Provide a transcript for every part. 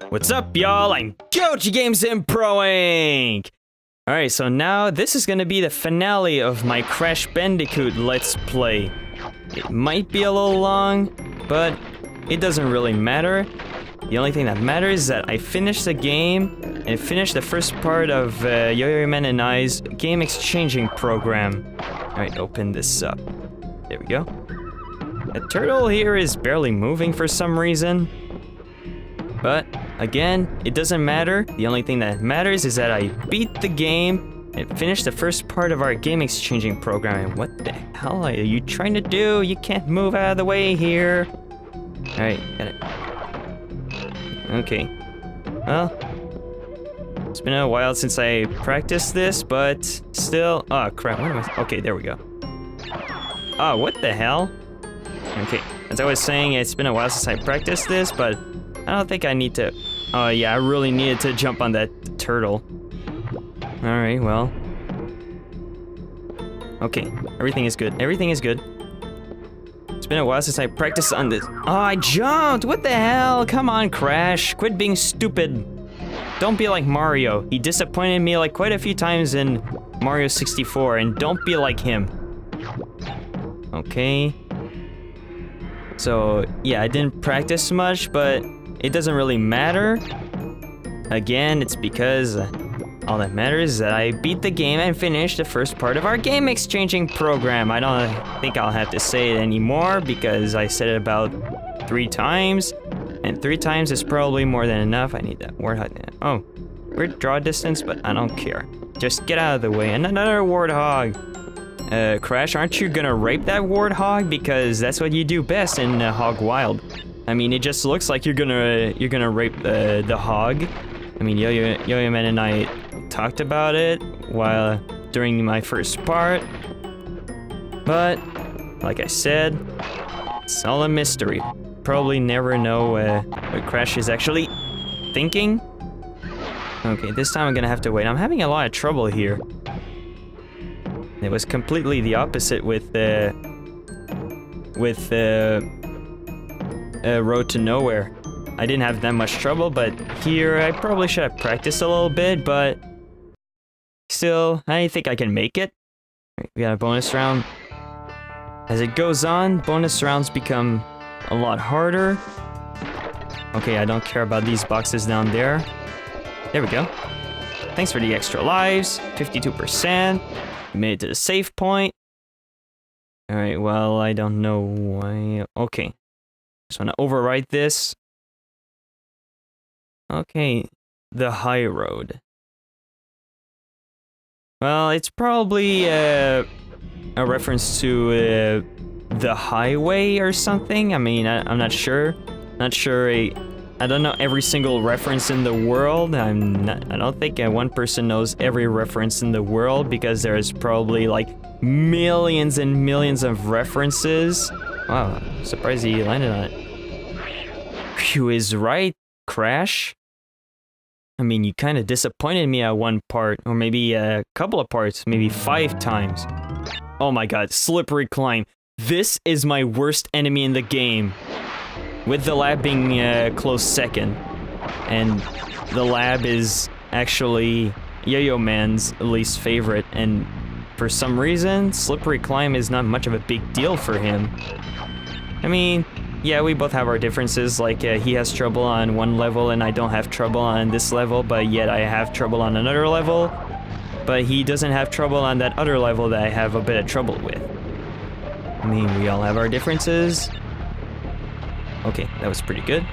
What's up, y'all? I'm Goji Games Improing! Alright, so now this is gonna be the finale of my Crash Bandicoot Let's Play. It might be a little long, but it doesn't really matter. The only thing that matters is that I finished the game and finished the first part of Yo-Yo Man and I's game exchanging program. Alright, open this up. There we go. The turtle here is barely moving for some reason. But, again, it doesn't matter. The only thing that matters is that I beat the game and finished the first part of our game exchanging program. And what the hell are you trying to do? You can't move out of the way here. Alright, got it. Okay. Well, it's been a while since I practiced this, but still... Oh, crap. What am I... Okay, there we go. Oh, what the hell? Okay, as I was saying, it's been a while since I practiced this, but I don't think I need to... Oh yeah, I really needed to jump on that turtle. Alright, well... Okay, everything is good. Everything is good. It's been a while since I practiced on this. Oh, I jumped! What the hell? Come on, Crash. Quit being stupid. Don't be like Mario. He disappointed me like quite a few times in Mario 64, and don't be like him. Okay. So, yeah, I didn't practice much, but it doesn't really matter. Again, it's because all that matters is that I beat the game and finished the first part of our game exchanging program. I don't think I'll have to say it anymore because I said it about 3 times. And 3 times is probably more than enough. I need that warthog. Oh, weird draw distance, but I don't care. Just get out of the way. And another warthog. Crash, aren't you gonna rape that warthog? Because that's what you do best in Hog Wild. I mean, it just looks like you're gonna rape the hog. I mean, Yo-Yo Man and I talked about it during my first part. But, like I said, it's all a mystery. Probably never know what Crash is actually thinking. Okay, this time I'm gonna have to wait. I'm having a lot of trouble here. It was completely the opposite with Road to Nowhere. I didn't have that much trouble, but here I probably should have practiced a little bit, but still, I think I can make it. We got a bonus round. As it goes on, bonus rounds become a lot harder. Okay, I don't care about these boxes down there. There we go. Thanks for the extra lives, 52%. We made it to the save point. Alright, well, I don't know why. Okay. Just want to overwrite this. Okay, the high road. Well, it's probably a reference to the highway or something. I mean, I'm not sure. Not sure. I don't know every single reference in the world. I don't think one person knows every reference in the world because there's probably like millions and millions of references. Wow, I'm surprised he landed on it. Phew, is right, Crash. I mean, you kind of disappointed me at one part, or maybe a couple of parts, maybe 5 times. Oh my god, slippery climb. This is my worst enemy in the game. With the lab being close second. And the lab is actually Yo-Yo Man's least favorite. And for some reason, slippery climb is not much of a big deal for him. I mean, yeah, we both have our differences. Like, he has trouble on one level and I don't have trouble on this level, but yet I have trouble on another level. But he doesn't have trouble on that other level that I have a bit of trouble with. I mean, we all have our differences. Okay, that was pretty good.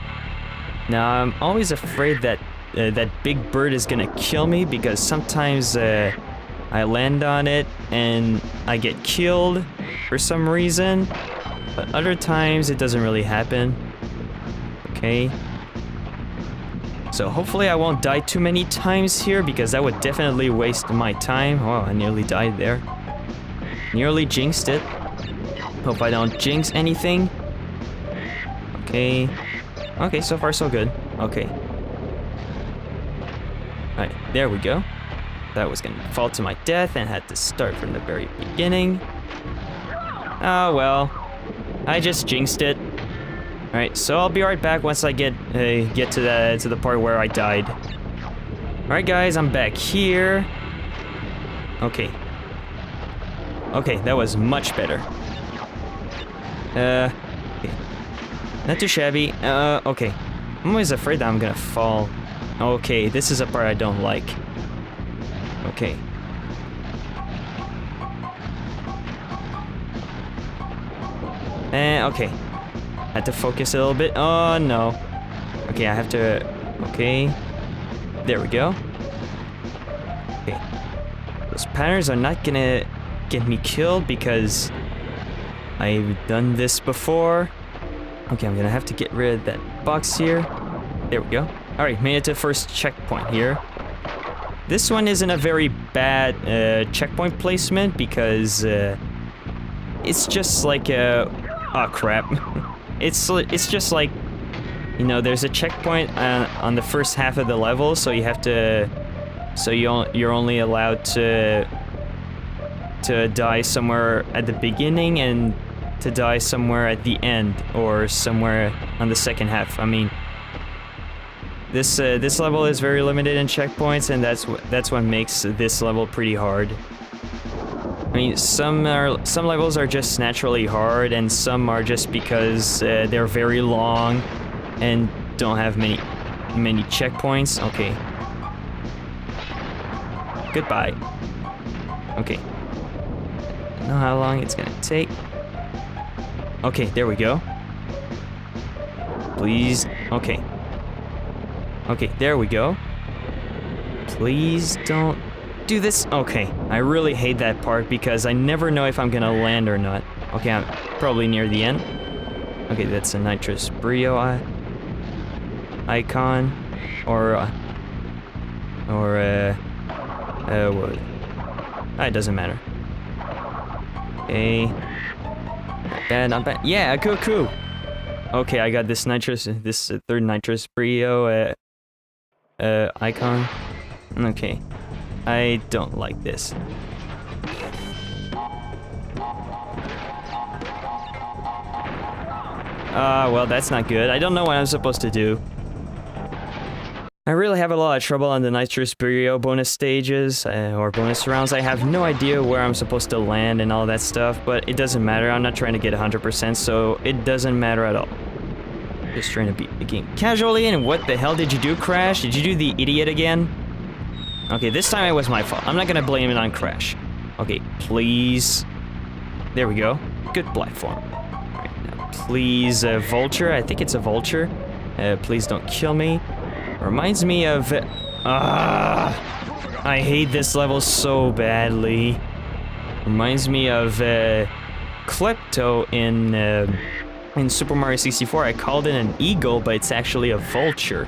Now, I'm always afraid that that big bird is gonna kill me because sometimes I land on it and I get killed for some reason. But other times, it doesn't really happen. Okay. So hopefully I won't die too many times here because that would definitely waste my time. Oh, I nearly died there. Nearly jinxed it. Hope I don't jinx anything. Okay. Okay, so far so good. Okay. Alright, there we go. That was gonna fall to my death and had to start from the very beginning. Oh well. I just jinxed it. Alright, so I'll be right back once I get to the part where I died. Alright guys, I'm back here. Okay. Okay, that was much better. Okay. Not too shabby. Okay. I'm always afraid that I'm gonna fall. Okay, this is a part I don't like. Okay. Okay. Had to focus a little bit. Oh, no. Okay, I have to... Okay. There we go. Okay. Those patterns are not gonna get me killed because I've done this before. Okay, I'm gonna have to get rid of that box here. There we go. Alright, made it to the first checkpoint here. This one isn't a very bad checkpoint placement because it's just like a... Oh crap. It's just like, you know, there's a checkpoint on the first half of the level, so you have to... So you're only allowed to die somewhere at the beginning and to die somewhere at the end or somewhere on the second half. I mean, this level is very limited in checkpoints, and that's what makes this level pretty hard. I mean, some levels are just naturally hard, and some are just because they're very long and don't have many checkpoints. Okay. Goodbye. Okay. I don't know how long it's gonna take. Okay, there we go. Please. Okay. Okay, there we go. Please don't do this. Okay, I really hate that part because I never know if I'm gonna land or not. Okay, I'm probably near the end. Okay, that's a nitrous brio icon. What? It doesn't matter. Okay. Not bad, not bad. Yeah, cool. Okay, I got this third nitrous brio icon. Okay. I don't like this. Well, that's not good. I don't know what I'm supposed to do. I really have a lot of trouble on the nitrous brio bonus stages, or bonus rounds. I have no idea where I'm supposed to land and all that stuff, but it doesn't matter. I'm not trying to get 100%, so it doesn't matter at all. Just trying to beat the game casually, and what the hell did you do, Crash? Did you do the idiot again? Okay, this time it was my fault. I'm not gonna blame it on Crash. Okay, please. There we go. Good platform. Alright, now please, vulture. I think it's a vulture. Please don't kill me. Reminds me of... I hate this level so badly. Reminds me of Klepto in Super Mario 64. I called it an eagle, but it's actually a vulture.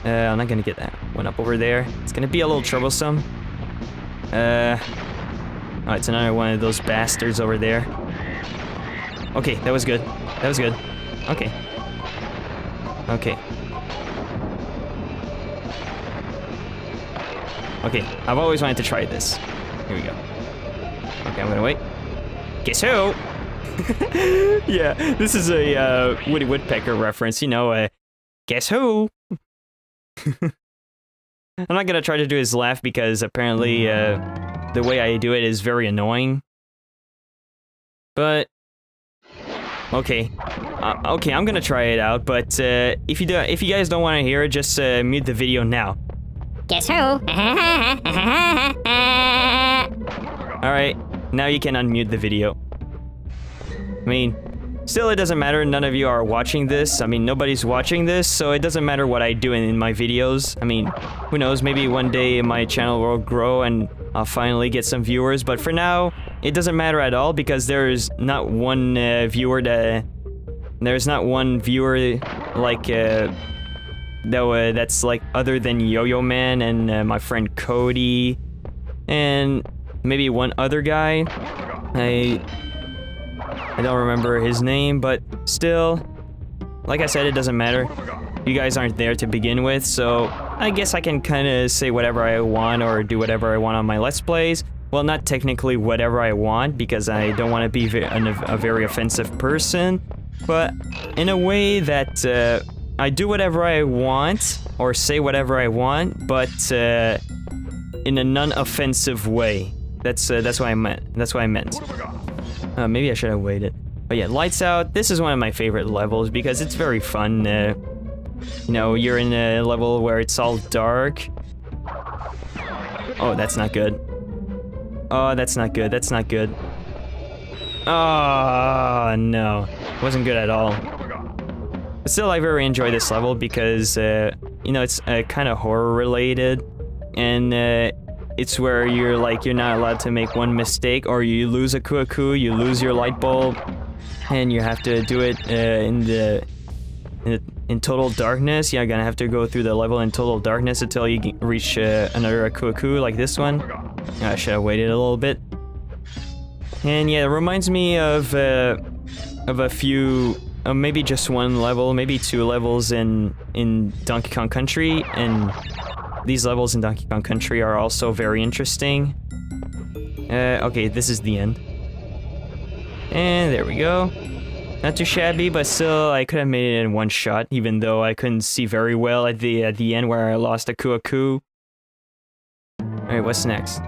I'm not gonna get that one up over there. It's gonna be a little troublesome. Oh, it's another one of those bastards over there. Okay, that was good. That was good. Okay. Okay. Okay, I've always wanted to try this. Here we go. Okay, I'm gonna wait. Guess who? Yeah, this is a Woody Woodpecker reference, you know, guess who? I'm not gonna try to do his laugh because apparently the way I do it is very annoying. But okay, okay, I'm gonna try it out. But if you guys don't want to hear it, just mute the video now. Guess who? All right, now you can unmute the video. I mean, still, it doesn't matter. None of you are watching this. I mean, nobody's watching this, so it doesn't matter what I do in my videos. I mean, who knows? Maybe one day my channel will grow and I'll finally get some viewers. But for now, it doesn't matter at all because there's not one viewer like that's like other than Yo-Yo Man and my friend Cody and maybe one other guy. I don't remember his name, but still, like I said, it doesn't matter. You guys aren't there to begin with, so I guess I can kind of say whatever I want or do whatever I want on my Let's Plays. well, not technically whatever I want, because I don't want to be a very offensive person, but in a way that I do whatever I want, or say whatever I want, but in a non-offensive way. That's what I meant. That's what I meant. Maybe I should have waited. But yeah, Lights Out, this is one of my favorite levels because it's very fun. You know, you're in a level where it's all dark. Oh, that's not good. Oh, that's not good. That's not good. Oh, no. Wasn't good at all. But still, I very enjoy this level because, you know, it's kind of horror related. And it's where you're not allowed to make one mistake, or you lose a cuckoo, you lose your light bulb, and you have to do it in total darkness. You're gonna have to go through the level in total darkness until you reach another cuckoo like this one. I should have waited a little bit. And yeah, it reminds me of a few, maybe just one level, maybe 2 levels in Donkey Kong Country, and these levels in Donkey Kong Country are also very interesting. Okay, this is the end. And there we go. Not too shabby, but still, I could have made it in one shot, even though I couldn't see very well at the end where I lost a cuckoo. Alright, what's next?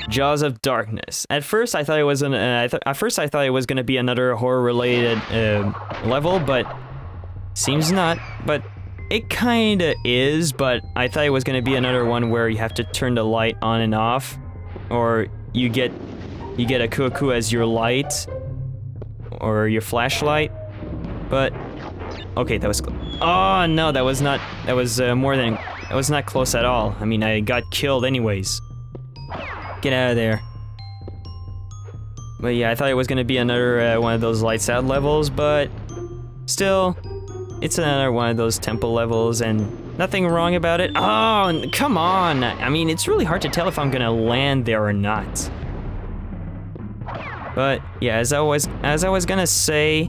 Jaws of Darkness. At first, I thought it was gonna be another horror-related level, but seems not. But it kinda is. But I thought it was gonna be another one where you have to turn the light on and off, or you get a cuckoo as your light, or your flashlight. But okay, that was. Oh no, that was not. That was more than. That was not close at all. I mean, I got killed anyways. Get out of there. But yeah, I thought it was gonna be another one of those Lights Out levels, but still, it's another one of those temple levels, and nothing wrong about it. Oh, come on! I mean, it's really hard to tell if I'm gonna land there or not. But yeah, as I was gonna say,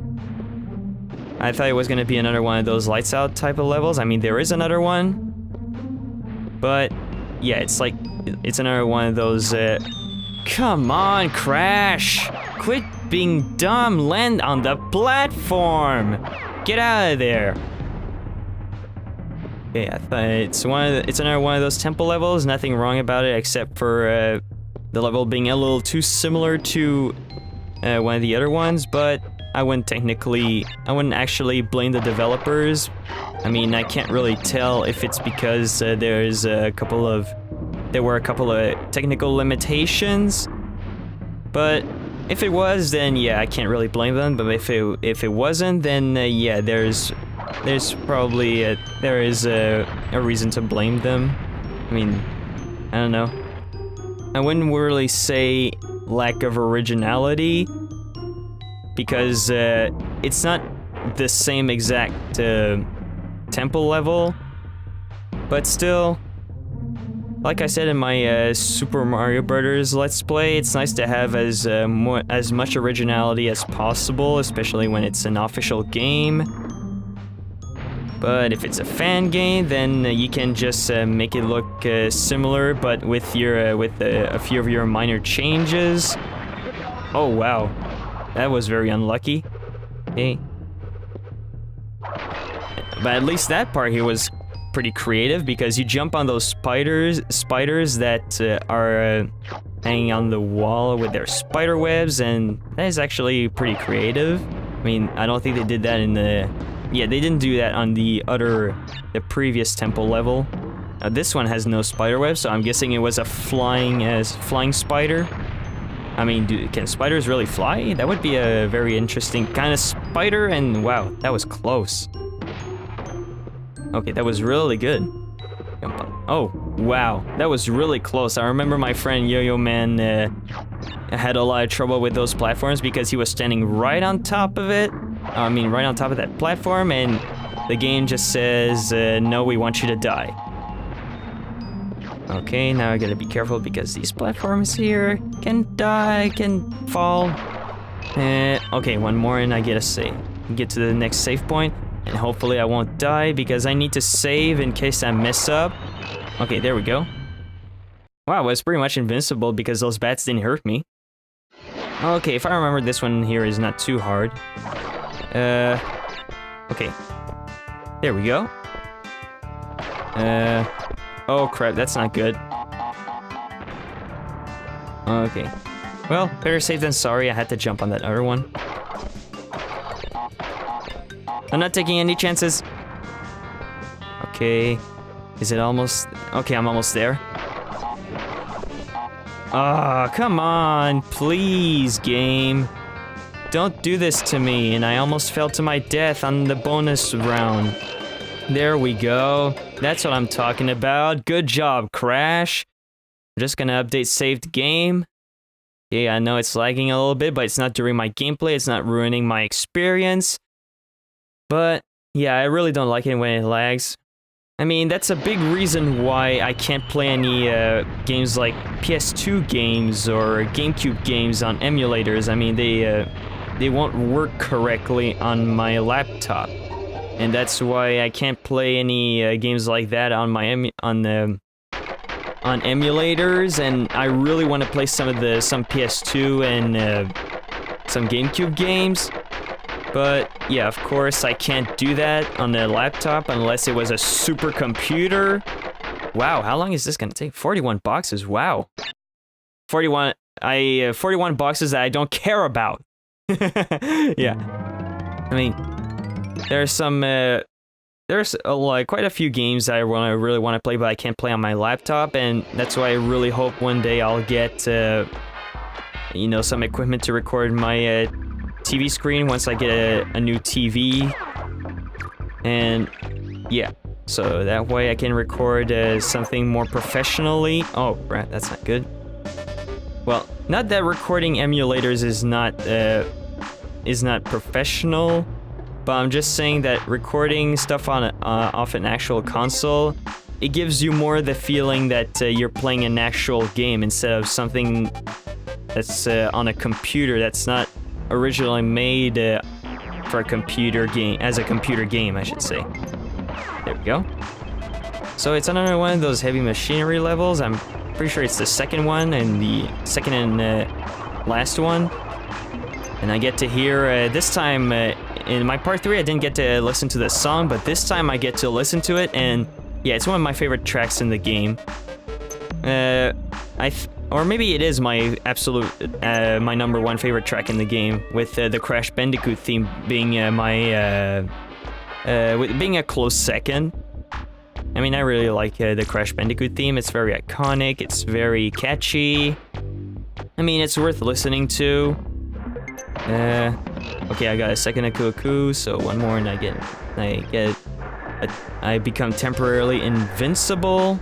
I thought it was gonna be another one of those Lights Out type of levels. I mean, there is another one, but yeah, it's another one of those, come on, Crash! Quit being dumb, land on the platform! Get out of there! Okay, I thought it's another one of those temple levels, nothing wrong about it except for, the level being a little too similar to, one of the other ones, but I wouldn't actually blame the developers. I mean, I can't really tell if it's because, there were a couple of technical limitations, but if it was, then yeah, I can't really blame them. But if it wasn't, then yeah, there's probably a reason to blame them. I mean, I don't know. I wouldn't really say lack of originality, because it's not the same exact temple level, but still. Like I said in my Super Mario Brothers Let's Play, it's nice to have as much originality as possible, especially when it's an official game. But if it's a fan game, then you can just make it look similar, but with a few of your minor changes. Oh wow, that was very unlucky. Okay. But at least that part here was pretty creative, because you jump on those spiders that are hanging on the wall with their spider webs, and that is actually pretty creative. I mean, I don't think they did that in the... Yeah, they didn't do that on the previous temple level. This one has no spider webs, so I'm guessing it was a flying spider. I mean, can spiders really fly? That would be a very interesting kind of spider, and wow, that was close. Okay, that was really good. Oh, wow, that was really close. I remember my friend Yo-Yo Man had a lot of trouble with those platforms because he was standing right on top of it. I mean, right on top of that platform, and the game just says, no, we want you to die. Okay, now I gotta be careful because these platforms here can die, can fall. Okay, one more and I get a save. Get to the next save point. And hopefully I won't die, because I need to save in case I mess up. Okay, there we go. Wow, I was pretty much invincible because those bats didn't hurt me. Okay, if I remember, this one here is not too hard. Okay. There we go. Oh crap, that's not good. Okay. Well, better safe than sorry, I had to jump on that other one. I'm not taking any chances. Okay. Is it almost... Okay, I'm almost there. Ah, come on, please, game. Don't do this to me, and I almost fell to my death on the bonus round. There we go. That's what I'm talking about. Good job, Crash. I'm just gonna update saved game. Yeah, I know it's lagging a little bit, but it's not during my gameplay. It's not ruining my experience. But, yeah, I really don't like it when it lags. I mean, that's a big reason why I can't play any games like PS2 games or GameCube games on emulators. I mean, they won't work correctly on my laptop, and that's why I can't play any games like that on my on emulators. And I really want to play some PS2 and some GameCube games. But, yeah, of course, I can't do that on the laptop unless it was a supercomputer. Wow, how long is this gonna take? 41 boxes, wow. 41 boxes that I don't care about. Yeah. I mean, there's like quite a few games that I really want to play, but I can't play on my laptop, and that's why I really hope one day I'll get, you know, some equipment to record my, TV screen once I get a new TV, and yeah, so that way I can record something more professionally. Oh, right, that's not good. Well, not that recording emulators is not professional, but I'm just saying that recording stuff on off an actual console, it gives you more the feeling that you're playing an actual game instead of something that's on a computer that's not originally made for a computer game, as a computer game, I should say. There we go. So it's another one of those heavy machinery levels. I'm pretty sure it's the second one, and the second and last one. And I get to hear, this time, in my part 3, I didn't get to listen to the song, but this time I get to listen to it, and yeah, it's one of my favorite tracks in the game. Or maybe it is my absolute, my #1 favorite track in the game, with the Crash Bandicoot theme being being a close second. I mean, I really like the Crash Bandicoot theme. It's very iconic. It's very catchy. I mean, it's worth listening to. Okay, I got a second of Cuckoo, so one more, and I become temporarily invincible.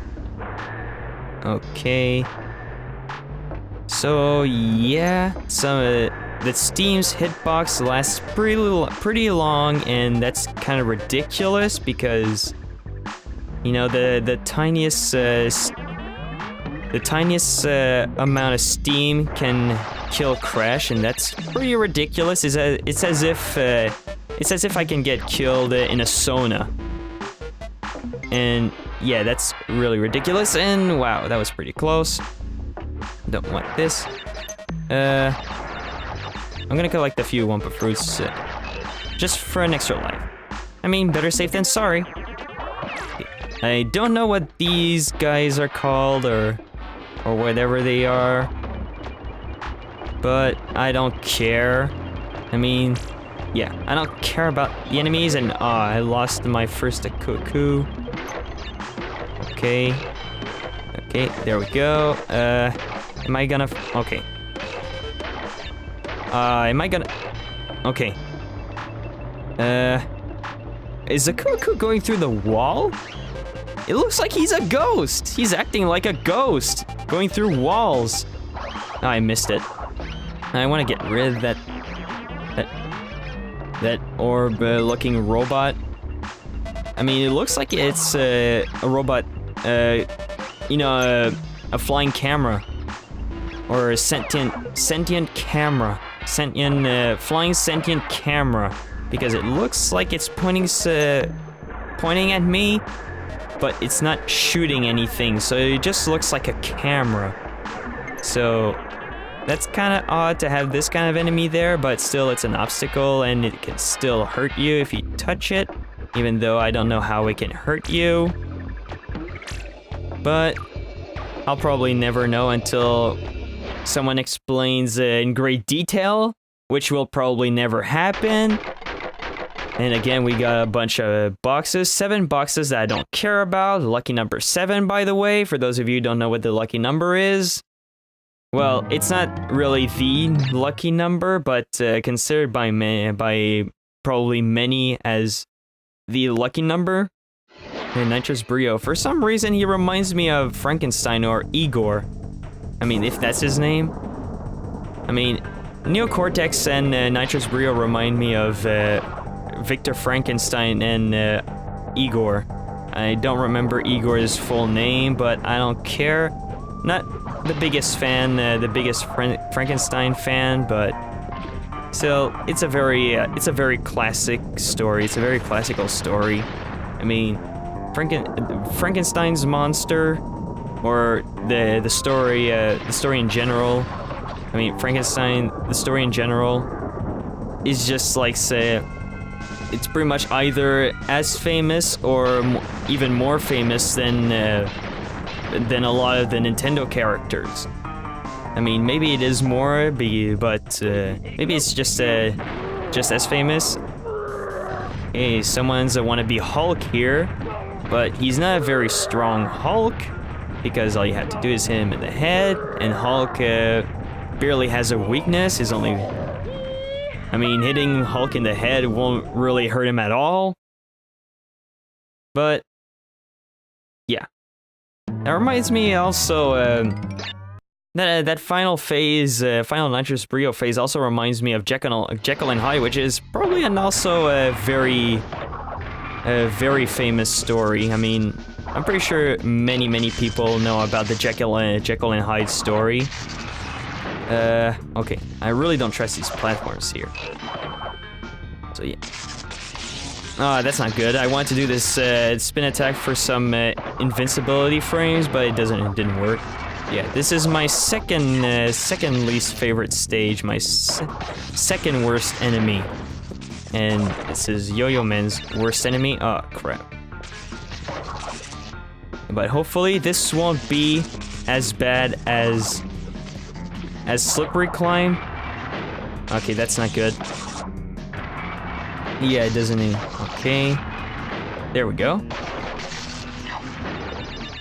Okay. So yeah, the Steam's hitbox lasts pretty long, and that's kind of ridiculous because, you know, the tiniest amount of steam can kill Crash, and that's pretty ridiculous. It's as if I can get killed in a sauna, and yeah, that's really ridiculous. And wow, that was pretty close. Don't want this. I'm gonna collect a few Wumpa Fruits just for an extra life. I mean, better safe than sorry. I don't know what these guys are called or whatever they are, but I don't care. I mean, yeah, I don't care about the enemies, and I lost my first Cuckoo. Okay, there we go. Am I gonna... Okay. Am I gonna... Okay. Is the Cuckoo going through the wall? It looks like he's a ghost! He's acting like a ghost! Going through walls! Oh, I missed it. I want to get rid of that orb-looking robot. I mean, it looks like it's a robot, you know, a flying camera. Or a sentient camera. Flying sentient camera. Because it looks like it's pointing at me, but it's not shooting anything, so it just looks like a camera. So that's kind of odd to have this kind of enemy there, but still it's an obstacle and it can still hurt you if you touch it, even though I don't know how it can hurt you. But I'll probably never know until someone explains in great detail, which will probably never happen. And again, we got a bunch of boxes, 7 boxes that I don't care about. Lucky number 7, by the way, for those of you who don't know what the lucky number is. Well, it's not really the lucky number, but considered by probably many as the lucky number. And Nitrous Brio, for some reason he reminds me of Frankenstein or Igor. I mean, if that's his name. I mean, Neocortex and Nitrous Brio remind me of Victor Frankenstein and Igor. I don't remember Igor's full name, but I don't care. Not the biggest fan, the biggest Frankenstein fan, but still, it's a very classic story. It's a very classical story. I mean, Frankenstein's monster, or the story in general. I mean, Frankenstein, the story in general, is just like, say, it's pretty much either as famous or even more famous than a lot of the Nintendo characters. I mean, maybe it is more, but maybe it's just as famous. Hey, someone's a wannabe Hulk here, but he's not a very strong Hulk, because all you have to do is hit him in the head, and Hulk barely has a weakness. His only... I mean, hitting Hulk in the head won't really hurt him at all. But, yeah. That reminds me also, that final phase, final Nitrous Brio phase also reminds me of Jekyll and Hyde, which is probably also a very famous story. I mean, I'm pretty sure many people know about the Jekyll and Hyde story. Okay, I really don't trust these platforms here. So yeah. Ah, that's not good. I want to do this spin attack for some invincibility frames, but it didn't work. Yeah, this is my second least favorite stage, my second worst enemy. And this is Yo-Yo Man's worst enemy. Oh, crap. But hopefully this won't be as bad as Slippery Climb. Okay, that's not good. Yeah, it doesn't even... Okay. There we go.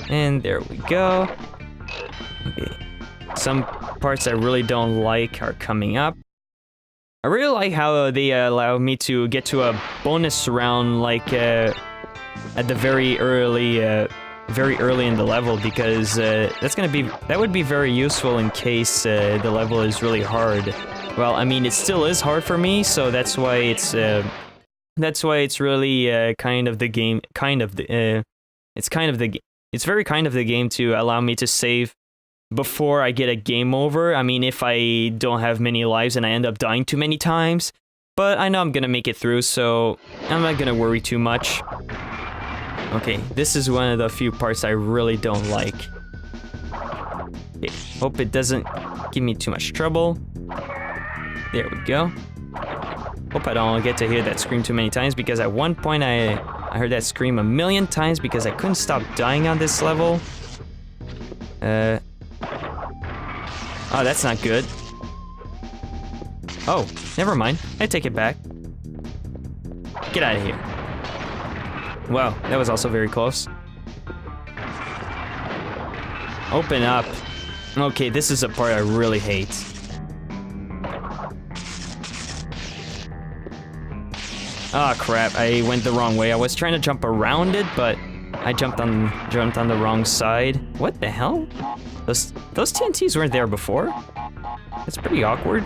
And there we go. Okay. Some parts I really don't like are coming up. I really like how they allow me to get to a bonus round, like, at the very early in the level, because that would be very useful in case the level is really hard. Well, I mean, it still is hard for me, so that's why it's really kind of the game. It's very kind of the game to allow me to save before I get a game over. I mean, if I don't have many lives and I end up dying too many times, but I know I'm gonna make it through, so I'm not gonna worry too much. Okay, this is one of the few parts I really don't like. Okay, hope it doesn't give me too much trouble. There we go. Hope I don't get to hear that scream too many times, because at one point I heard that scream a million times because I couldn't stop dying on this level. Oh, that's not good. Oh, never mind. I take it back. Get out of here. Wow, that was also very close. Open up. Okay, this is a part I really hate. Ah, crap, I went the wrong way. I was trying to jump around it, but I jumped on the wrong side. What the hell? Those TNTs weren't there before? That's pretty awkward.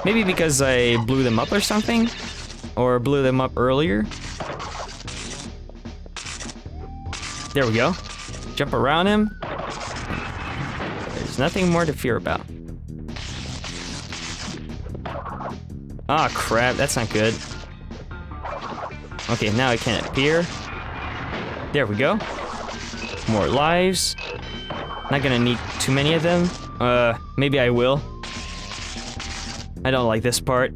Maybe because I blew them up or something? Or blew them up earlier? There we go. Jump around him. There's nothing more to fear about. Ah, crap, that's not good. Okay, now I can't appear. There we go. More lives. Not gonna need too many of them. Maybe I will. I don't like this part.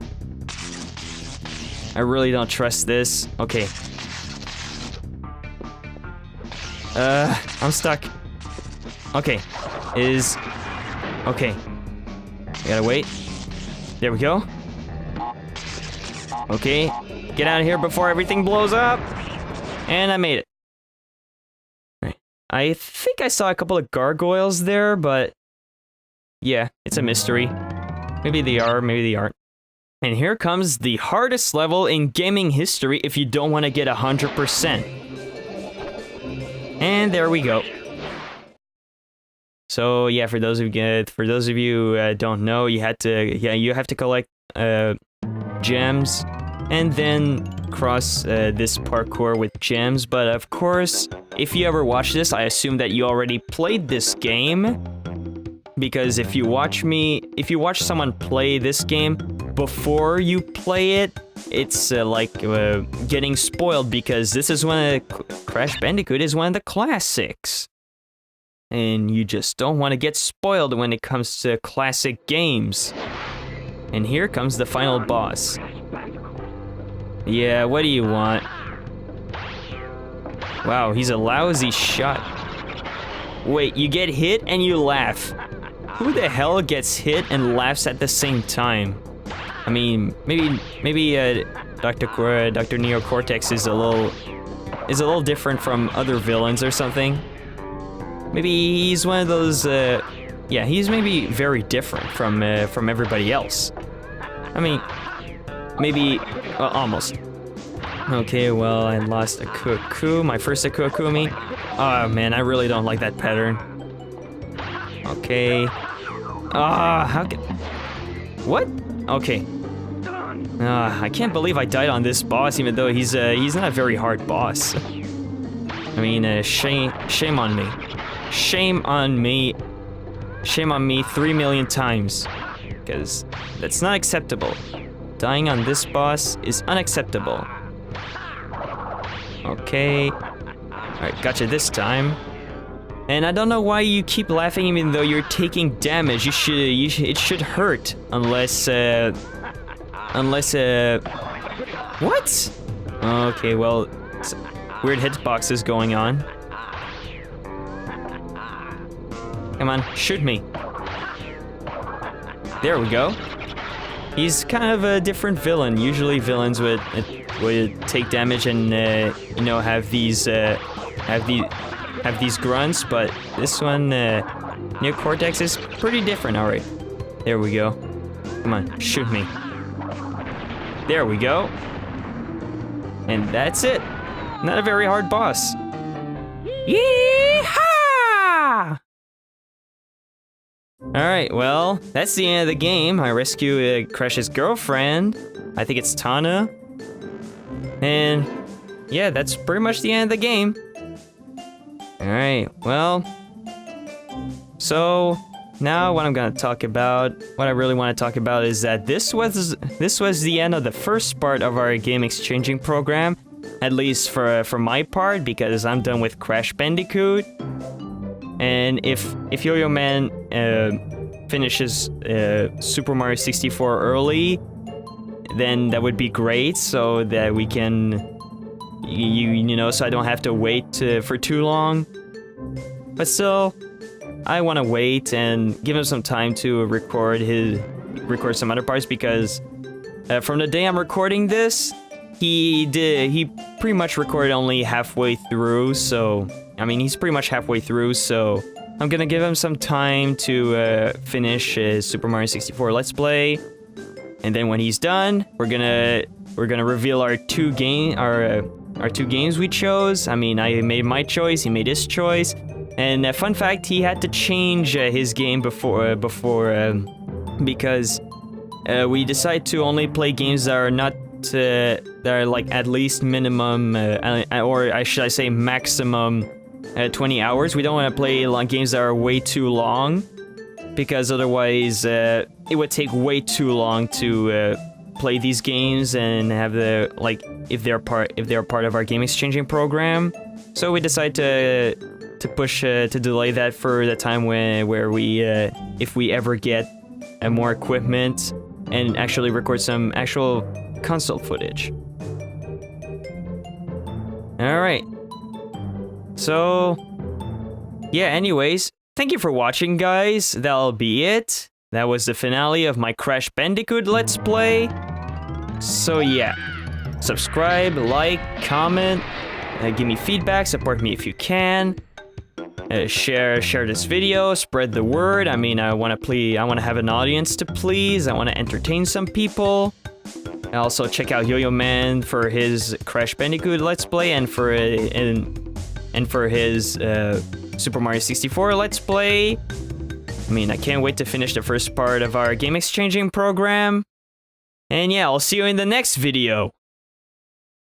I really don't trust this. Okay. I'm stuck. Okay. Okay. I gotta wait. There we go. Okay. Get out of here before everything blows up. And I made it. Right. I think I saw a couple of gargoyles there, but yeah, it's a mystery. Maybe they are, maybe they aren't. And here comes the hardest level in gaming history if you don't want to get 100%. And there we go. So yeah, for those of you who don't know, you have to collect gems and then cross this parkour with gems. But of course, if you ever watch this, I assume that you already played this game, because if you watch someone play this game before you play it, it's like getting spoiled, because this is Crash Bandicoot is one of the classics. And you just don't want to get spoiled when it comes to classic games. And here comes the final boss. Yeah, what do you want? Wow, he's a lousy shot. Wait, you get hit and you laugh. Who the hell gets hit and laughs at the same time? I mean, maybe Dr. Neocortex is a little different from other villains or something. Maybe he's one of those, yeah, he's maybe very different from everybody else. I mean, maybe, well, almost. Okay, well, I lost a cuckoo, my first cuckoo, I mean. Oh man, I really don't like that pattern. Okay. How can... What? Okay. I can't believe I died on this boss, even though he's not a very hard boss. I mean, shame on me. Shame on me. Shame on me 3 million times. Because that's not acceptable. Dying on this boss is unacceptable. Okay. Alright, gotcha this time. And I don't know why you keep laughing even though you're taking damage. It should hurt. Unless, what? Okay, well, weird hitboxes going on. Come on, shoot me. There we go. He's kind of a different villain. Usually villains would take damage and you know, have these grunts, but this one Neocortex is pretty different. All right, there we go. Come on, shoot me. There we go. And that's it. Not a very hard boss. Yeehaw! Alright, well, that's the end of the game. I rescue Crash's girlfriend. I think it's Tana. And yeah, that's pretty much the end of the game. Alright, well, so now what I really want to talk about is that this was the end of the first part of our game exchanging program, at least for my part, because I'm done with Crash Bandicoot. And if Yo-Yo Man finishes Super Mario 64 early, then that would be great, so that we can, you know, so I don't have to wait for too long. But still, I want to wait and give him some time to record some other parts, because from the day I'm recording this, he pretty much recorded only halfway through, so I mean, he's pretty much halfway through, so I'm gonna give him some time to finish Super Mario 64 Let's Play, and then when he's done, we're gonna reveal our two games we chose. I mean, I made my choice, he made his choice, and fun fact, he had to change his game before because we decided to only play games that are not that are like at least minimum or should I say maximum 20 hours. We don't want to play games that are way too long, because otherwise it would take way too long to play these games and have the like if they're part of our game exchanging program. So we decided to push to delay that for the time where we if we ever get more equipment and actually record some actual console footage. All right. So yeah, anyways, thank you for watching, guys. That'll be it. That was the finale of my Crash Bandicoot Let's Play. So yeah, subscribe, like, comment, give me feedback, support me if you can. Share this video, spread the word. I mean, I want to have an audience to please. I want to entertain some people. Also check out Yo-Yo Man for his Crash Bandicoot Let's Play and for his Super Mario 64 Let's Play. I mean, I can't wait to finish the first part of our game exchanging program. And yeah, I'll see you in the next video.